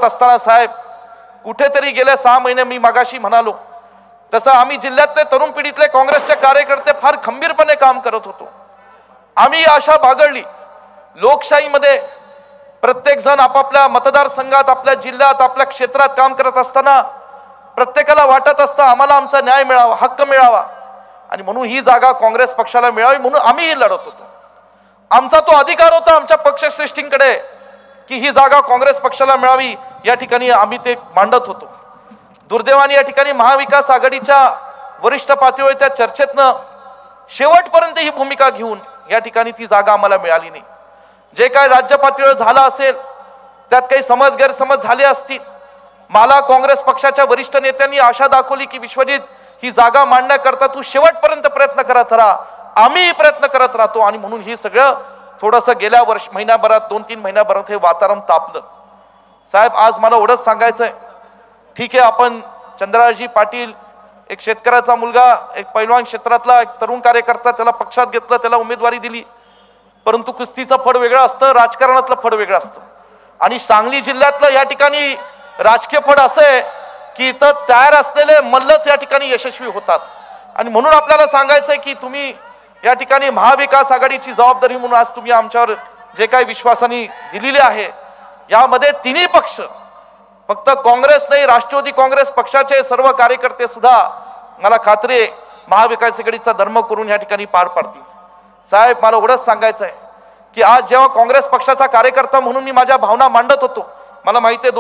करत असताना साहेब कुठेतरी गेले 6 महिने मी मागाशी म्हणालो तसं आम्ही जिल्ह्यातले तरुण पिढीतले काँग्रेसचे कार्यकर्ते फार खंबीरपणे काम करत होतो। आम्ही आशा बागळली लोकशाहीमध्ये प्रत्येक जण आपापल्या मतदारसंघात आपल्या जिल्ह्यात आपल्या क्षेत्रात काम करत असताना प्रत्येकाला वाटत असतं आम्हाला आमचा न्याय मिळावा हक्क मिळावा आणि म्हणून ही जागा काँग्रेस पक्षाला मिळावी म्हणून आम्ही लढत होतो। आमचा तो अधिकार होता आमच्या पक्षश्रेष्ठींकडे की ही जागा काँग्रेस पक्षाला मिळावी या ठिकाणी आम्ही ते मांडत होतो। दुर्दैवाने या ठिकाणी महाविकास आघाडीच्या वरिष्ठ पातळीवर त्या चर्चेतनं शेवटपर्यंत ही भूमिका घेऊन या ठिकाणी ती जागा आम्हाला मिळाली नाही। जे काय राज्य पातळीवर झालं असेल त्यात काही समज गैरसमज झाले असतील। मला काँग्रेस पक्षाच्या वरिष्ठ नेत्यांनी आशा दाखवली की विश्वजित ही जागा मांडण्याकरता तू शेवटपर्यंत प्रयत्न करत राहा, आम्ही प्रयत्न करत राहतो आणि म्हणून ही सगळं थोडंसं गेल्या महिन्याभरात 2-3 महिन्याभरात हे वातावरण तापलं। साहेब आज मला एवढंच सांगायचंय ठीक आहे आपण चंद्ररावजी पाटील एक शेतकऱ्याचा मुलगा एक पैलवान क्षेत्रातला एक तरुण कार्यकर्ता त्याला पक्षात घेतलं त्याला उमेदवारी दिली परंतु कुस्तीचं फड वेगळं असतं राजकारणातलं फड वेगळं असतं आणि सांगली जिल्ह्यातलं या ठिकाणी राजकीय फड असं आहे की इथं तयार असलेले मल्लच या ठिकाणी यशस्वी होतात आणि म्हणून आपल्याला सांगायचंय की तुम्ही या ठिकाणी महाविकास आघाडीची जबाबदारी म्हणून आज तुम्ही आमच्यावर जे काही विश्वासाने दिलेले आहे यामध्ये तिन्ही पक्ष फक्त काँग्रेस नाही राष्ट्रवादी काँग्रेस पक्षाचे सर्व कार्यकर्ते सुद्धा मला खात्री आहे महाविकास आघाडीचा धर्म करून या ठिकाणी पार पाडतील। साहेब मला एवढंच सांगायचं आहे की आज जेव्हा काँग्रेस पक्षाचा कार्यकर्ता म्हणून मी माझ्या भावना मांडत होतो मला माहिती आहे